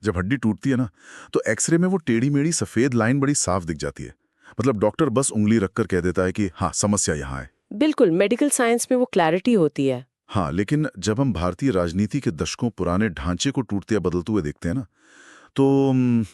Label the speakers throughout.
Speaker 1: जब हड्डी टूटती है ना, तो एक्सरे में वो टेढ़ी मेढ़ी सफेद लाइन बड़ी साफ दिख जाती है। मतलब डॉक्टर बस उंगली रखकर कह देता है कि हाँ, समस्या यहाँ है।
Speaker 2: बिल्कुल, मेडिकल साइंस में वो क्लैरिटी होती है।
Speaker 1: हाँ, लेकिन जब हम भारतीय राजनीति के दशकों पुराने ढांचे को टूटते या बदलते हुए देखते हैं ना, तो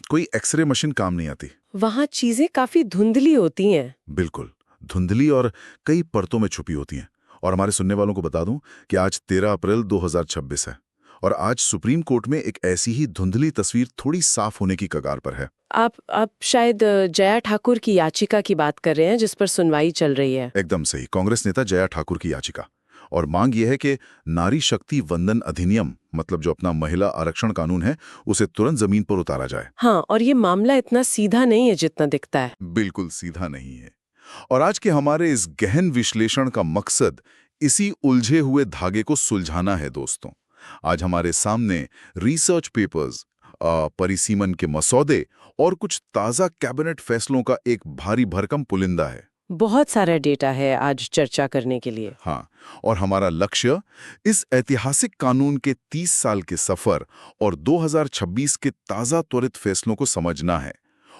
Speaker 1: कोई एक्सरे मशीन काम नहीं आती।
Speaker 2: वहाँ चीजें काफी धुंधली होती हैं।
Speaker 1: बिल्कुल, धुंधली और कई परतों में छुपी होती हैं। और हमारे सुनने वालों को बता दूं कि आज 13 अप्रैल 2026 है और आज सुप्रीम कोर्ट में एक ऐसी ही धुंधली तस्वीर थोड़ी साफ होने की कगार पर है।
Speaker 2: आप शायद जया ठाकुर की याचिका की बात कर रहे हैं जिस पर सुनवाई चल रही है।
Speaker 1: एकदम सही, कांग्रेस नेता जया ठाकुर की याचिका। और मांग यह है कि नारी शक्ति वंदन अधिनियम, मतलब जो अपना महिला आरक्षण कानून है, उसे तुरंत जमीन पर उतारा जाए।
Speaker 2: हाँ, और ये मामला इतना सीधा नहीं है जितना दिखता है।
Speaker 1: बिल्कुल सीधा नहीं है। और आज के हमारे इस गहन विश्लेषण का मकसद इसी उलझे हुए धागे को सुलझाना है दोस्तों। आज हमारे सामने रिसर्च पेपर्स, परिसीमन के मसौदे और कुछ ताज़ा कैबिनेट फैसलों का एक भारी भरकम पुलिंदा है।
Speaker 2: बहुत सारा डेटा है आज चर्चा करने के लिए।
Speaker 1: हाँ, और हमारा लक्ष्य इस ऐतिहासिक कानून के 30 साल के सफर और 2026 के ताज़ा त्वरित फैसलों को समझना है।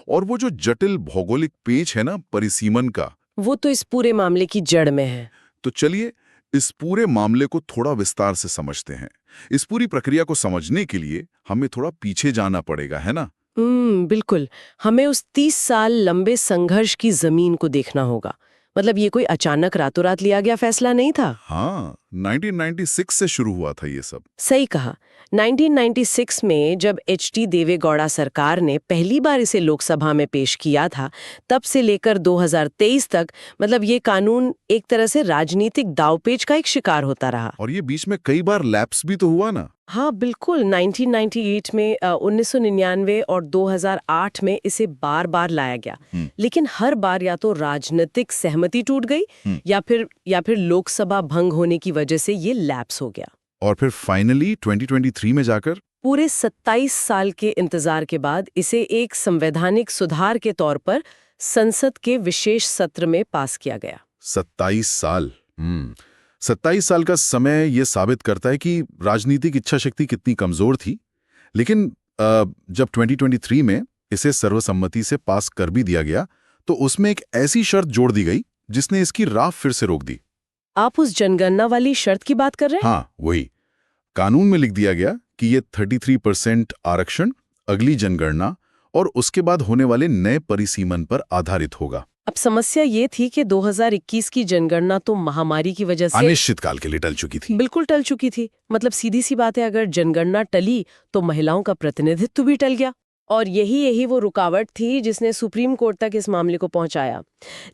Speaker 1: और वो जो जटिल भौगोलिक पेच है ना परिसीमन का,
Speaker 2: वो तो इस पूरे मामले की जड़ में है।
Speaker 1: तो चलिए इस पूरे मामले को थोड़ा विस्तार से समझते हैं। इस पूरी प्रक्रिया को समझने के लिए हमें थोड़ा पीछे जाना पड़ेगा, है ना?
Speaker 2: बिल्कुल। हमें उस 30 साल लंबे संघर्ष की जमीन को देखना होगा। मतलब ये कोई अचानक रातों रात लिया गया फैसला नहीं था।
Speaker 1: हाँ, 1996 से शुरू हुआ था ये सब।
Speaker 2: सही कहा। 1996 में जब एच.डी. देवेगौड़ा सरकार ने पहली बार इसे लोकसभा में पेश किया था, तब से लेकर 2023 तक मतलब ये कानून एक तरह से राजनीतिक दांवपेच का एक शिकार होता रहा।
Speaker 1: और ये बीच में कई बार लैप्स भी तो हुआ ना।
Speaker 2: हाँ बिल्कुल, 1998 में 1999 और 2008 में इसे बार बार लाया गया। लेकिन हर बार या तो राजनीतिक सहमति टूट गई या फिर लोकसभा भंग होने की वजह से ये लैप्स हो गया।
Speaker 1: और फिर फाइनली 2023 में जाकर
Speaker 2: पूरे 27 साल के इंतजार के बाद इसे एक संवैधानिक सुधार के तौर पर संसद के विशेष सत्र में पास किया गया।
Speaker 1: 27 साल। 27 साल का समय ये साबित करता है कि राजनीतिक इच्छा शक्ति कितनी कमजोर थी। लेकिन जब 2023 में इसे सर्वसम्मति से पास कर भी दिया गया, तो उसमें एक ऐसी शर्त जोड़ दी गई जिसने इसकी राह फिर से रोक दी।
Speaker 2: आप उस जनगणना वाली शर्त की बात कर रहे हैं?
Speaker 1: हाँ, वही। कानून में लिख दिया गया कि ये 33% आरक्षण अगली जनगणना और उसके बाद होने वाले नए परिसीमन पर आधारित होगा।
Speaker 2: अब समस्या ये थी कि 2021 की जनगणना तो महामारी की वजह से
Speaker 1: अनिश्चित काल के लिए टल चुकी थी।
Speaker 2: बिल्कुल टल चुकी थी। मतलब सीधी सी बात है, अगर जनगणना टली तो महिलाओं का प्रतिनिधित्व भी टल गया। और यही वो रुकावट थी जिसने सुप्रीम कोर्ट तक इस मामले को पहुंचाया।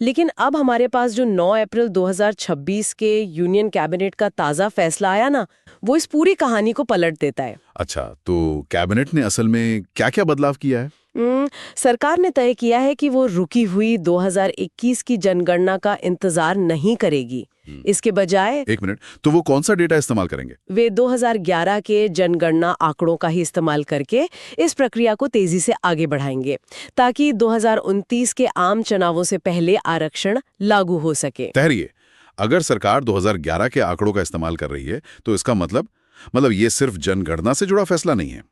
Speaker 2: लेकिन अब हमारे पास जो 9 अप्रैल 2026 के यूनियन कैबिनेट का ताज़ा फैसला आया ना, वो इस पूरी कहानी को पलट देता है।
Speaker 1: अच्छा, तो कैबिनेट ने असल में क्या-क्या बदलाव किया है?
Speaker 2: सरकार ने तय किया है कि वो रुकी हुई 2021 की जनगणना का इंतजार नहीं करेगी। इसके बजाय
Speaker 1: एक मिनट, तो वो कौन सा डेटा इस्तेमाल करेंगे?
Speaker 2: वे 2011 के जनगणना आंकड़ों का ही इस्तेमाल करके इस प्रक्रिया को तेजी से आगे बढ़ाएंगे, ताकि 2029 के आम चुनावों से पहले आरक्षण लागू हो सके।
Speaker 1: ठहरिए, अगर सरकार 2011 के आंकड़ों का इस्तेमाल कर रही है, तो इसका मतलब ये सिर्फ जनगणना से जुड़ा फैसला नहीं है।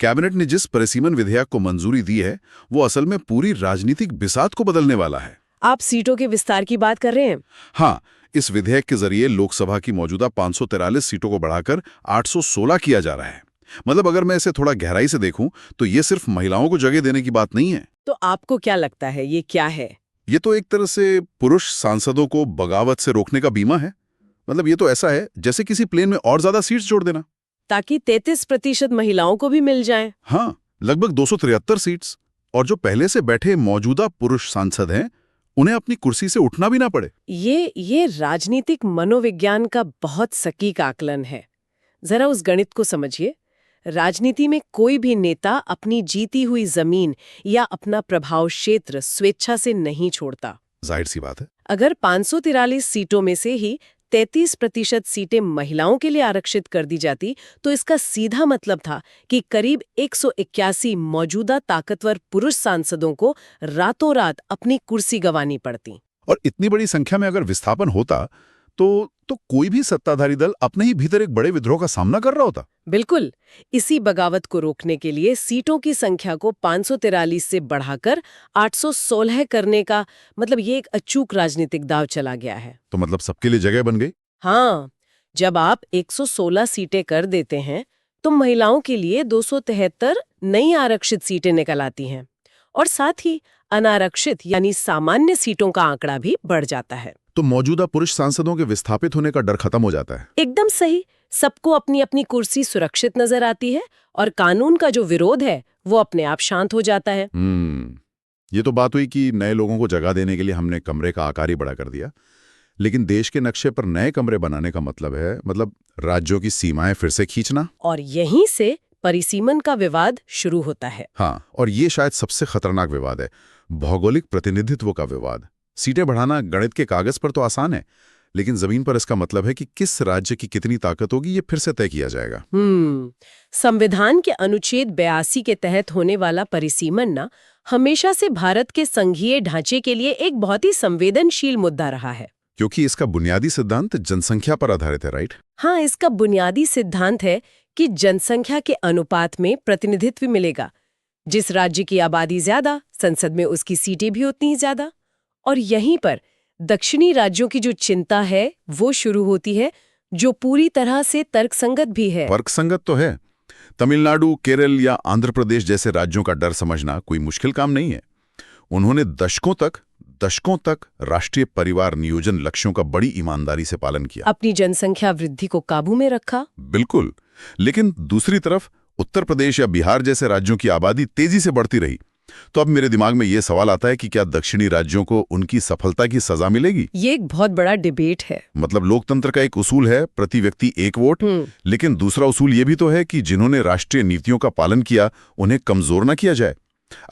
Speaker 1: कैबिनेट ने जिस परिसीमन विधेयक को मंजूरी दी है, वो असल में पूरी राजनीतिक बिसात को बदलने वाला है।
Speaker 2: आप सीटों के विस्तार की बात कर रहे हैं?
Speaker 1: हाँ, इस विधेयक के जरिए लोकसभा की मौजूदा 543 सीटों को बढ़ाकर 816 किया जा रहा है। मतलब अगर मैं इसे थोड़ा गहराई से देखूं, तो ये सिर्फ महिलाओं को जगह देने की बात नहीं है।
Speaker 2: तो आपको क्या लगता है ये क्या है?
Speaker 1: ये तो एक तरह से पुरुष सांसदों को बगावत से रोकने का बीमा है। मतलब ये तो ऐसा है जैसे किसी प्लेन में और ज्यादा सीट्स जोड़ देना,
Speaker 2: ताकि 33% महिलाओं को भी मिल जाएं।
Speaker 1: हाँ, लगभग 273 सीट्स। और जो पहले से बैठे मौजूदा पुरुष सांसद हैं, उन्हें अपनी कुर्सी से उठना भी ना पड़े।
Speaker 2: ये राजनीतिक मनोविज्ञान का बहुत सटीक आकलन है। जरा उस गणित को समझिए। राजनीति में कोई भी नेता अपनी जीती हुई जमीन या अपना प्रभाव क्षेत्र स्वेच्छा से नहीं छोड़ता।
Speaker 1: जाहिर सी बात है।
Speaker 2: अगर 543 सीटों में से ही 33% सीटें महिलाओं के लिए आरक्षित कर दी जाती, तो इसका सीधा मतलब था कि करीब 181 मौजूदा ताकतवर पुरुष सांसदों को रातों रात अपनी कुर्सी गंवानी पड़ती।
Speaker 1: और इतनी बड़ी संख्या में अगर विस्थापन होता, तो तो कोई भी सत्ताधारी दल अपने ही भीतर एक बड़े विद्रोह का सामना कर रहा होता।
Speaker 2: बिल्कुल। इसी बगावत को रोकने के लिए सीटों की संख्या को 543 से बढ़ाकर 816 करने का मतलब ये एक अचूक राजनीतिक दांव चला गया है।
Speaker 1: तो मतलब सबके लिए जगह बन गई।
Speaker 2: हाँ, जब आप 116 सीटें कर देते हैं तो महिलाओं के लिए 273 नई आरक्षित सीटें निकल आती हैं और साथ ही अनारक्षित यानी सामान्य सीटों का आंकड़ा भी बढ़ जाता है।
Speaker 1: तो मौजूदा पुरुष सांसदों के विस्थापित होने का डर खत्म हो जाता है।
Speaker 2: एकदम सही। सबको अपनी अपनी कुर्सी सुरक्षित नजर आती है और कानून का जो विरोध है वो अपने आप शांत हो जाता है।
Speaker 1: ये तो बात हुई कि नए लोगों को जगह देने के लिए हमने कमरे का आकार ही बड़ा कर दिया, लेकिन देश के नक्शे पर नए कमरे बनाने का मतलब है राज्यों की सीमाएं फिर से खींचना।
Speaker 2: और यहीं से परिसीमन का विवाद शुरू होता है।
Speaker 1: हाँ, और ये शायद सबसे खतरनाक विवाद है, भौगोलिक प्रतिनिधित्व का विवाद। सीटें बढ़ाना गणित के कागज पर तो आसान है, लेकिन जमीन पर इसका मतलब है कि किस राज्य की कितनी ताकत होगी ये फिर से तय किया जाएगा।
Speaker 2: संविधान के अनुच्छेद 82 के तहत होने वाला परिसीमन ना हमेशा से भारत के संघीय ढांचे के लिए एक बहुत ही संवेदनशील मुद्दा रहा है।
Speaker 1: क्योंकि इसका बुनियादी सिद्धांत जनसंख्या पर आधारित है, राइट?
Speaker 2: हाँ, इसका बुनियादी सिद्धांत है कि जनसंख्या के अनुपात में प्रतिनिधित्व मिलेगा। जिस राज्य की आबादी ज्यादा, संसद में उसकी सीटें भी उतनी ही ज्यादा। और यहीं पर दक्षिणी राज्यों की जो चिंता है वो शुरू होती है, जो पूरी तरह से तर्कसंगत भी है।
Speaker 1: तर्कसंगत तो है। तमिलनाडु, केरल या आंध्र प्रदेश जैसे राज्यों का डर समझना कोई मुश्किल काम नहीं है। उन्होंने दशकों तक राष्ट्रीय परिवार नियोजन लक्ष्यों का बड़ी ईमानदारी से पालन किया,
Speaker 2: अपनी जनसंख्या वृद्धि को काबू में रखा।
Speaker 1: बिल्कुल। लेकिन दूसरी तरफ उत्तर प्रदेश या बिहार जैसे राज्यों की आबादी तेजी से बढ़ती रही। तो अब मेरे दिमाग में ये सवाल आता है कि क्या दक्षिणी राज्यों को उनकी सफलता की सजा मिलेगी?
Speaker 2: ये एक बहुत बड़ा डिबेट है।
Speaker 1: मतलब लोकतंत्र का एक उसूल है प्रति व्यक्ति एक वोट, लेकिन दूसरा उसूल ये भी तो है कि जिन्होंने राष्ट्रीय नीतियों का पालन किया उन्हें कमजोर न किया जाए।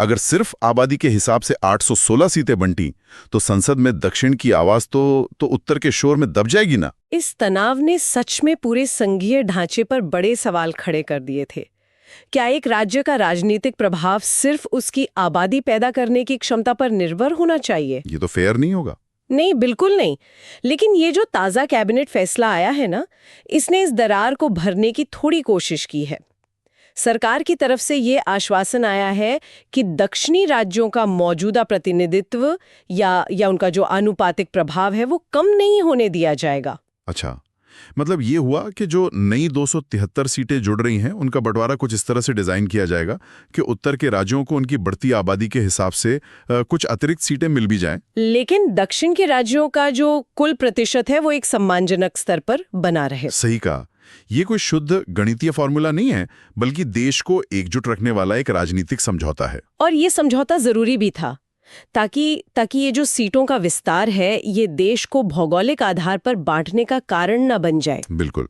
Speaker 1: अगर सिर्फ आबादी के हिसाब से 816 सीटें बंटी तो संसद में दक्षिण की आवाज तो उत्तर के शोर में दब जाएगी ना।
Speaker 2: इस तनाव ने सच में पूरे संघीय ढांचे पर बड़े सवाल खड़े कर दिए थे। क्या एक राज्य का राजनीतिक प्रभाव सिर्फ उसकी आबादी पैदा करने की क्षमता पर निर्भर होना चाहिए?
Speaker 1: ये तो फेयर नहीं होगा।
Speaker 2: नहीं, बिल्कुल नहीं। लेकिन ये जो ताज़ा कैबिनेट फैसला आया है ना, इसने इस दरार को भरने की थोड़ी कोशिश की है। सरकार की तरफ से ये आश्वासन आया है कि दक्षिणी राज्यों का मौजूदा प्रतिनिधित्व या उनका जो आनुपातिक प्रभाव है वो कम नहीं होने दिया जाएगा।
Speaker 1: अच्छा, मतलब ये हुआ कि जो नई 273 सीटें जुड़ रही हैं उनका बंटवारा कुछ इस तरह से डिजाइन किया जाएगा कि उत्तर के राज्यों को उनकी बढ़ती आबादी के हिसाब से कुछ अतिरिक्त सीटें मिल भी जाएं।
Speaker 2: लेकिन दक्षिण के राज्यों का जो कुल प्रतिशत है वो एक सम्मानजनक स्तर पर बना रहे।
Speaker 1: सही कहा। ये कोई शुद्ध गणितीय फॉर्मूला नहीं है, बल्कि देश को एकजुट रखने वाला एक राजनीतिक समझौता है। और
Speaker 2: ये समझौता जरूरी भी था ताकि ये जो सीटों का विस्तार है ये देश को भौगोलिक आधार पर बांटने का कारण न बन जाए।
Speaker 1: बिल्कुल।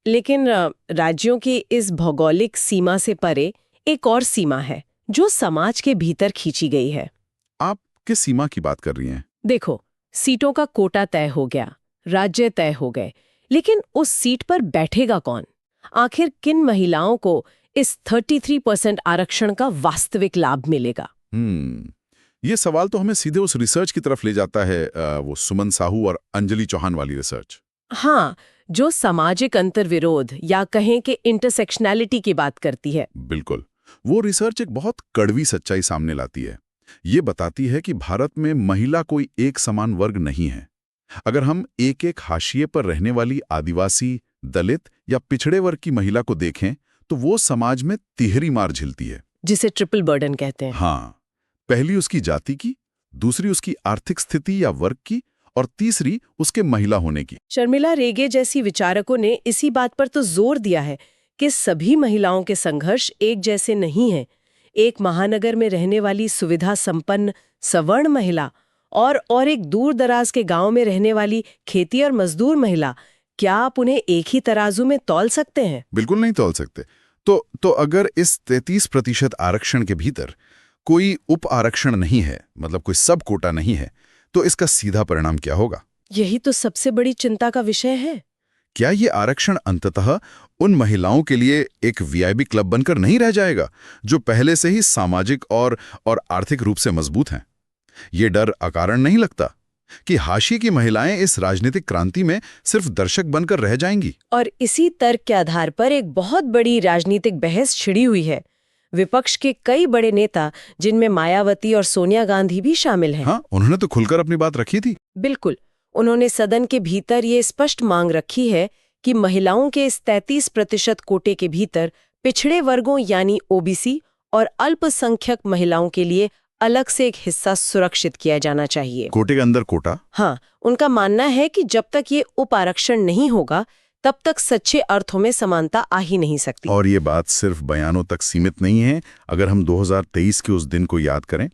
Speaker 2: लेकिन राज्यों की इस भौगोलिक सीमा से परे एक और सीमा है जो समाज के भीतर खींची गई है।
Speaker 1: आप किस सीमा की बात कर रही हैं?
Speaker 2: देखो, सीटों का कोटा तय हो गया, राज्य तय हो गए, लेकिन उस सीट पर बैठेगा कौन? आखिर किन महिलाओं को इस 33% आरक्षण का वास्तविक लाभ मिलेगा?
Speaker 1: ये सवाल तो हमें सीधे उस रिसर्च की तरफ ले जाता है, वो सुमन साहू और अंजलि चौहान वाली रिसर्च।
Speaker 2: हाँ, जो सामाजिक अंतर्विरोध या कहें कि इंटरसेक्शनैलिटी की बात करती है।
Speaker 1: बिल्कुल। वो रिसर्च एक बहुत कड़वी सच्चाई सामने लाती है। ये बताती है कि भारत में महिला कोई एक समान वर्ग नहीं है। अगर हम एक हाशिए पर रहने वाली आदिवासी, दलित या पिछड़े वर्ग की महिला को देखें तो वो समाज में तिहरी मार झेलती है,
Speaker 2: जिसे ट्रिपल बर्डन कहते हैं।
Speaker 1: हाँ, पहली उसकी जाति की, दूसरी उसकी आर्थिक स्थिति या वर्ग की, और तीसरी उसके महिला होने की।
Speaker 2: शर्मिला रेगे जैसी विचारकों ने इसी बात पर तो जोर दिया है कि सभी महिलाओं के संघर्ष एक जैसे नहीं हैं। एक महानगर में रहने वाली सुविधा संपन्न सवर्ण महिला और एक दूर दराज के गांव में रहने वाली खेती और मजदूर महिला, क्या आप उन्हें एक ही तराजू में तौल सकते हैं?
Speaker 1: बिल्कुल नहीं तौल सकते। तो अगर इस 33% आरक्षण के भीतर कोई उप आरक्षण नहीं है, मतलब कोई सब कोटा नहीं है, तो इसका सीधा परिणाम क्या होगा?
Speaker 2: यही तो सबसे बड़ी चिंता का विषय है।
Speaker 1: क्या ये आरक्षण अंततः उन महिलाओं के लिए एक वीआईपी क्लब बनकर नहीं रह जाएगा जो पहले से ही सामाजिक और आर्थिक रूप से मजबूत हैं? ये डर अकारण नहीं लगता। कि हाशिए की महिलाएं इस राजनीतिक क्रांति में सिर्फ दर्शक बनकर रह जाएंगी।
Speaker 2: और इसी तर्क के आधार पर एक बहुत बड़ी राजनीतिक बहस छिड़ी हुई है। विपक्ष के कई बड़े नेता, जिनमें मायावती और सोनिया गांधी भी शामिल हैं।
Speaker 1: हाँ, उन्होंने तो खुलकर अपनी बात रखी थी।
Speaker 2: बिल्कुल, उन्होंने सदन के भीतर ये स्पष्ट मांग रखी है कि महिलाओं के इस 33% कोटे के भीतर पिछड़े वर्गों यानी ओबीसी और अल्पसंख्यक महिलाओं के लिए अलग से एक हिस्सा सुरक्षित किया जाना चाहिए।
Speaker 1: कोटे के अंदर कोटा।
Speaker 2: हाँ, उनका मानना है कि जब तक ये उप आरक्षण नहीं होगा तब तक सच्चे अर्थों में समानता आ ही नहीं सकती।
Speaker 1: और ये बात सिर्फ बयानों तक सीमित नहीं है। अगर हम 2023 के उस दिन को याद करें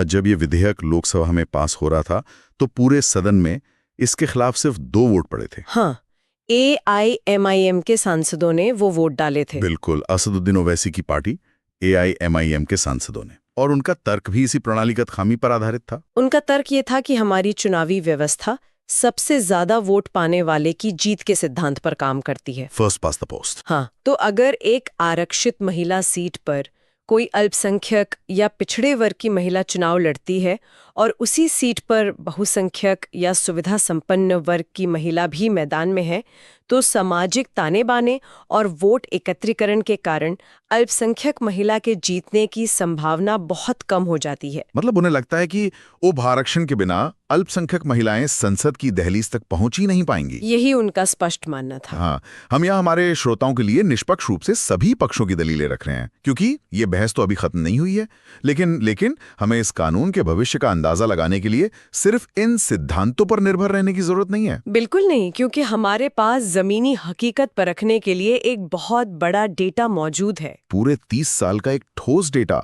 Speaker 1: जब ये विधेयक लोकसभा में पास हो रहा था, तो पूरे सदन में इसके खिलाफ सिर्फ 2 वोट पड़े थे।
Speaker 2: हाँ, AIMIM के सांसदों ने वो वोट डाले थे।
Speaker 1: बिल्कुल, असदुद्दीन ओवैसी की पार्टी AIMIM के सांसदों ने। और उनका तर्क भी इसी प्रणालीगत खामी पर आधारित था।
Speaker 2: उनका तर्क ये था कि हमारी चुनावी व्यवस्था सबसे ज्यादा वोट पाने वाले की जीत के सिद्धांत पर काम करती है।
Speaker 1: First pass the post.
Speaker 2: हाँ, तो अगर एक आरक्षित महिला सीट पर कोई अल्पसंख्यक या पिछड़े वर्ग की महिला चुनाव लड़ती है और उसी सीट पर बहुसंख्यक या सुविधा संपन्न वर्ग की महिला भी मैदान में है, तो सामाजिक ताने बाने और वोट एकत्रीकरण के कारण अल्पसंख्यक महिला के जीतने की संभावना बहुत कम हो जाती है।
Speaker 1: मतलब उन्हें लगता है कि उप आरक्षण के बिना अल्पसंख्यक महिलाएं संसद की दहलीज तक पहुंच ही नहीं पाएंगी।
Speaker 2: यही उनका स्पष्ट मानना था।
Speaker 1: हाँ, हम यहाँ हमारे श्रोताओं के लिए निष्पक्ष रूप से सभी पक्षों की दलीलें रख रहे हैं, क्योंकि ये बहस तो अभी खत्म नहीं हुई है। लेकिन हमें इस कानून के भविष्य का अंदाजा लगाने के लिए सिर्फ इन सिद्धांतों पर निर्भर रहने की जरूरत नहीं है।
Speaker 2: बिल्कुल नहीं, क्योंकि हमारे पास जमीनी हकीकत परखने के लिए एक बहुत बड़ा डेटा मौजूद है।
Speaker 1: पूरे 30 साल का एक ठोस डेटा।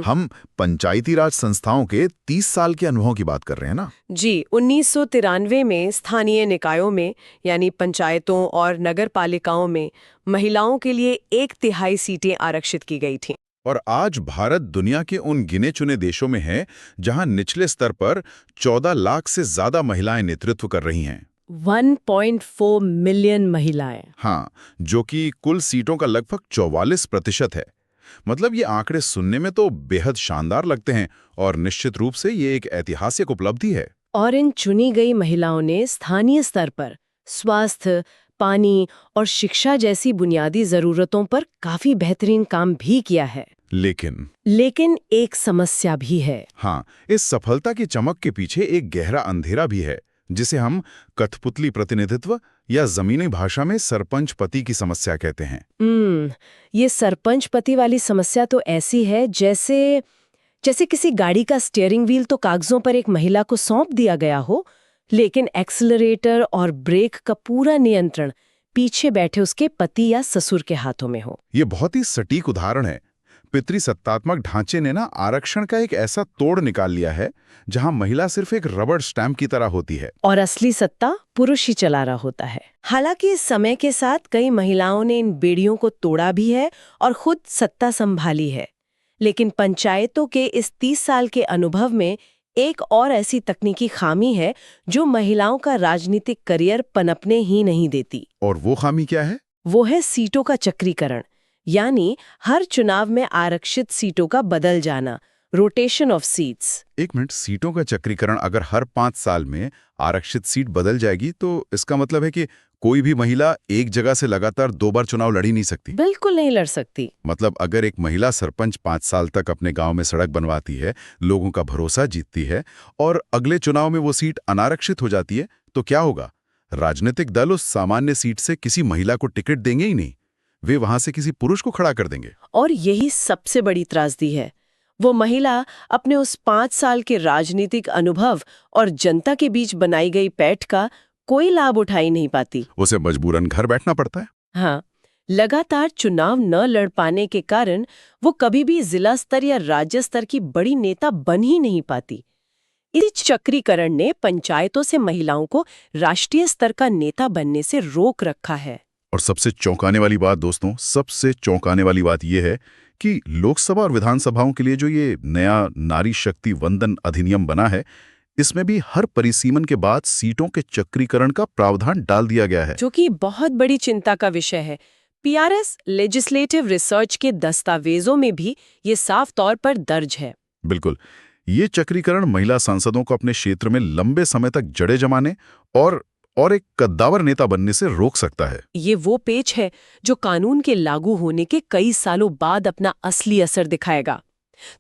Speaker 1: हम पंचायती राज संस्थाओं के 30 साल के अनुभवों की बात कर रहे हैं ना।
Speaker 2: जी, 1993 में स्थानीय निकायों में यानी पंचायतों और नगर पालिकाओं में महिलाओं के लिए 1/3 सीटें आरक्षित की गई थीं।
Speaker 1: और आज भारत दुनिया के उन गिने चुने देशों में है जहां निचले स्तर पर 14 लाख से ज्यादा महिलाएं नेतृत्व कर रही हैं।
Speaker 2: 1.4 मिलियन महिलाएं।
Speaker 1: हाँ, जो कि कुल सीटों का लगभग 44% है। मतलब ये आंकड़े सुनने में तो बेहद शानदार लगते हैं और निश्चित रूप से ये एक ऐतिहासिक उपलब्धि है।
Speaker 2: और इन चुनी गई महिलाओं ने स्थानीय स्तर पर स्वास्थ्य, पानी और शिक्षा जैसी बुनियादी जरूरतों पर काफी बेहतरीन काम भी किया है। लेकिन एक समस्या भी है।
Speaker 1: हाँ, इस सफलता की चमक के पीछे एक गहरा अंधेरा भी है, जिसे हम कठपुतली प्रतिनिधित्व या जमीनी भाषा में सरपंच पति की समस्या कहते हैं।
Speaker 2: ये सरपंच पति वाली समस्या तो ऐसी है जैसे किसी गाड़ी का स्टीयरिंग व्हील तो कागजों पर एक महिला को सौंप दिया गया हो, लेकिन एक्सीलरेटर और ब्रेक का पूरा नियंत्रण पीछे बैठे उसके पति या ससुर के हाथों में हो।
Speaker 1: ये बहुत ही सटीक उदाहरण है। पितृसत्तात्मक ढांचे ने ना आरक्षण का एक ऐसा तोड़ निकाल लिया है जहां महिला सिर्फ एक रबड़ स्टैंप की तरह होती है
Speaker 2: और असली सत्ता पुरुष ही चला रहा होता है। हालांकि इस समय के साथ कई महिलाओं ने इन बेड़ियों को तोड़ा भी है और खुद सत्ता संभाली है, लेकिन पंचायतों के इस 30 साल के अनुभव में एक और ऐसी तकनीकी खामी है जो महिलाओं का राजनीतिक करियर पनपने ही नहीं देती।
Speaker 1: और वो खामी क्या है?
Speaker 2: वो है सीटों का चक्रीकरण, यानी हर चुनाव में आरक्षित सीटों का बदल जाना, रोटेशन ऑफ सीट्स।
Speaker 1: एक मिनट, सीटों का चक्रीकरण अगर हर 5 साल में आरक्षित सीट बदल जाएगी तो इसका मतलब है कि कोई भी महिला एक जगह से लगातार 2 बार चुनाव लड़ ही नहीं सकती?
Speaker 2: बिल्कुल नहीं लड़ सकती।
Speaker 1: मतलब अगर एक महिला सरपंच 5 साल तक अपने गांव में सड़क बनवाती है, लोगों का भरोसा जीतती है और अगले चुनाव में वो सीट अनारक्षित हो जाती है, तो क्या होगा? राजनीतिक दल उस सामान्य सीट से किसी महिला को टिकट देंगे ही नहीं, वे वहां से किसी पुरुष को खड़ा कर देंगे।
Speaker 2: और यही सबसे बड़ी त्रासदी है, वो महिला अपने उस 5 साल के राजनीतिक अनुभव और जनता के बीच बनाई गई पैठ का कोई लाभ उठा ही नहीं पाती।
Speaker 1: उसे मजबूरन घर बैठना पड़ता है।
Speaker 2: हाँ, लगातार चुनाव न लड़ पाने के कारण वो कभी भी जिला स्तर या राज्य स्तर की बड़ी नेता बन ही नहीं पाती। इस चक्रीकरण ने पंचायतों से महिलाओं को राष्ट्रीय स्तर का नेता बनने से रोक रखा है।
Speaker 1: और सबसे चौंकाने वाली बात दोस्तों, सबसे चौंकाने वाली बात यह है कि लोकसभा और विधानसभाओं के लिए जो ये नया नारी शक्ति वंदन अधिनियम बना है, इसमें भी हर परिसीमन के बाद सीटों के चक्रीकरण का प्रावधान डाल दिया गया है,
Speaker 2: जो कि बहुत बड़ी चिंता का विषय है। पीआरएस लेजिस्लेटिव रिसर्च के दस्तावेजों में भी ये साफ तौर पर दर्ज है।
Speaker 1: बिल्कुल, ये चक्रीकरण महिला सांसदों को अपने क्षेत्र में लंबे समय तक जड़ें जमाने और एक कद्दावर नेता बनने से रोक सकता है।
Speaker 2: ये वो पेच है जो कानून के लागू होने के कई सालों बाद अपना असली असर दिखाएगा।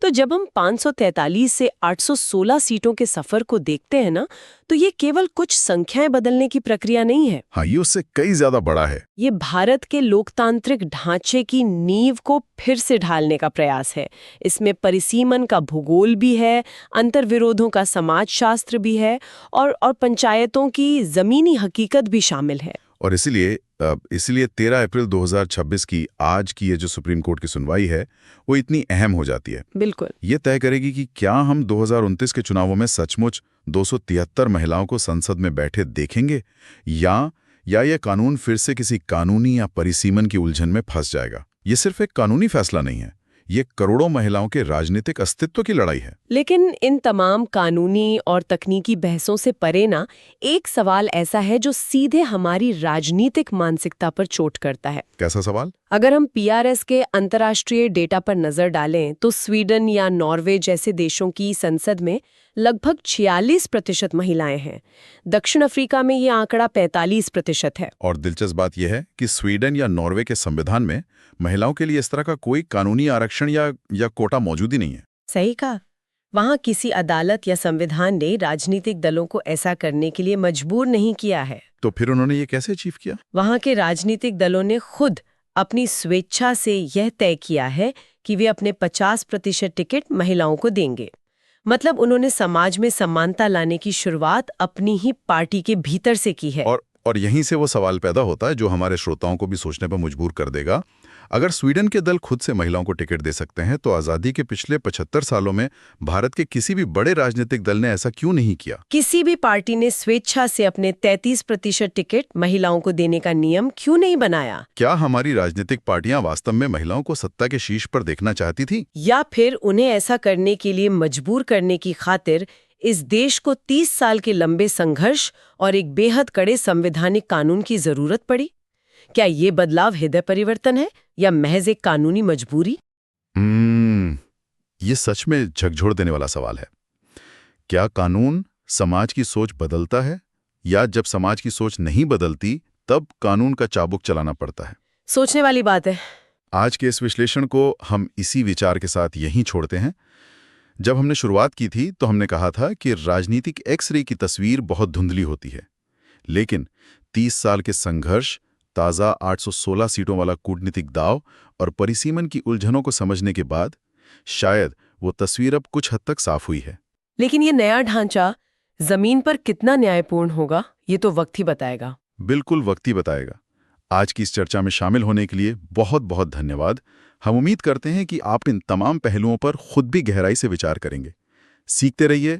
Speaker 2: तो जब हम 543 से 816 सीटों के सफर को देखते हैं ना, तो ये केवल कुछ संख्याएं बदलने की प्रक्रिया नहीं है।
Speaker 1: हाँ, ये उससे कई ज्यादा बड़ा है।
Speaker 2: ये भारत के लोकतांत्रिक ढांचे की नींव को फिर से ढालने का प्रयास है। इसमें परिसीमन का भूगोल भी है, अंतर्विरोधों का समाजशास्त्र भी है और पंचायतों की जमीनी हकीकत भी शामिल है।
Speaker 1: और इसीलिए 13 अप्रैल 2026 की आज की ये जो सुप्रीम कोर्ट की सुनवाई है वो इतनी अहम हो जाती है।
Speaker 2: बिल्कुल।
Speaker 1: ये तय करेगी कि क्या हम 2029 के चुनावों में सचमुच 273 महिलाओं को संसद में बैठे देखेंगे या ये कानून फिर से किसी कानूनी या परिसीमन की उलझन में फंस जाएगा। ये सिर्फ एक कानूनी फैसला नहीं है, ये करोड़ों महिलाओं के राजनीतिक अस्तित्व की लड़ाई है।
Speaker 2: लेकिन इन तमाम कानूनी और तकनीकी बहसों से परे ना, एक सवाल ऐसा है जो सीधे हमारी राजनीतिक मानसिकता पर चोट करता है।
Speaker 1: कैसा सवाल?
Speaker 2: अगर हम पीआरएस के अंतर्राष्ट्रीय डेटा पर नजर डालें तो स्वीडन या नॉर्वे जैसे देशों की संसद में लगभग 46% महिलाएं हैं। दक्षिण अफ्रीका में ये आंकड़ा 45% है।
Speaker 1: और दिलचस्प बात यह है कि स्वीडन या नॉर्वे के संविधान में महिलाओं के लिए इस तरह का कोई कानूनी आरक्षण या कोटा मौजूद ही नहीं है।
Speaker 2: सही कहा। वहाँ किसी अदालत या संविधान ने राजनीतिक दलों को ऐसा करने के लिए मजबूर नहीं किया है।
Speaker 1: तो फिर उन्होंने ये कैसे अचीव किया?
Speaker 2: वहाँ के राजनीतिक दलों ने खुद अपनी स्वेच्छा से यह तय किया है कि वे अपने 50% टिकट महिलाओं को देंगे। मतलब उन्होंने समाज में समानता लाने की शुरुआत अपनी ही पार्टी के भीतर से की है।
Speaker 1: और यहीं से वो सवाल पैदा होता है जो हमारे श्रोताओं को भी सोचने पर मजबूर कर देगा। अगर स्वीडन के दल खुद से महिलाओं को टिकट दे सकते हैं तो आज़ादी के पिछले 75 सालों में भारत के किसी भी बड़े राजनीतिक दल ने ऐसा क्यों नहीं किया?
Speaker 2: किसी भी पार्टी ने स्वेच्छा से अपने 33% टिकट महिलाओं को देने का नियम क्यों नहीं बनाया?
Speaker 1: क्या हमारी राजनीतिक पार्टियां वास्तव में महिलाओं को सत्ता के शीर्ष पर देखना चाहती थी?
Speaker 2: या फिर उन्हें ऐसा करने के लिए मजबूर करने की खातिर इस देश को 30 साल के लंबे संघर्ष और एक बेहद कड़े संवैधानिक कानून की जरूरत पड़ी? क्या ये बदलाव हृदय परिवर्तन है या महज एक कानूनी मजबूरी?
Speaker 1: ये सच में झकझोर देने वाला सवाल है। क्या कानून समाज की सोच बदलता है या जब समाज की सोच नहीं बदलती तब कानून का चाबुक चलाना पड़ता है?
Speaker 2: सोचने वाली बात है।
Speaker 1: आज के इस विश्लेषण को हम इसी विचार के साथ यहीं छोड़ते हैं। जब हमने शुरुआत की थी तो हमने कहा था कि राजनीतिक एक्स-रे की तस्वीर बहुत धुंधली होती है, लेकिन 30 साल के संघर्ष, ताज़ा 816 सीटों वाला कूटनीतिक दाव और परिसीमन की उलझनों को समझने के बाद शायद वो तस्वीर अब कुछ हद तक साफ हुई है।
Speaker 2: लेकिन ये नया ढांचा जमीन पर कितना न्यायपूर्ण होगा, ये तो वक्त ही बताएगा।
Speaker 1: बिल्कुल वक्त ही बताएगा। आज की इस चर्चा में शामिल होने के लिए बहुत बहुत धन्यवाद। हम उम्मीद करते हैं कि आप इन तमाम पहलुओं पर खुद भी गहराई से विचार करेंगे। सीखते रहिए और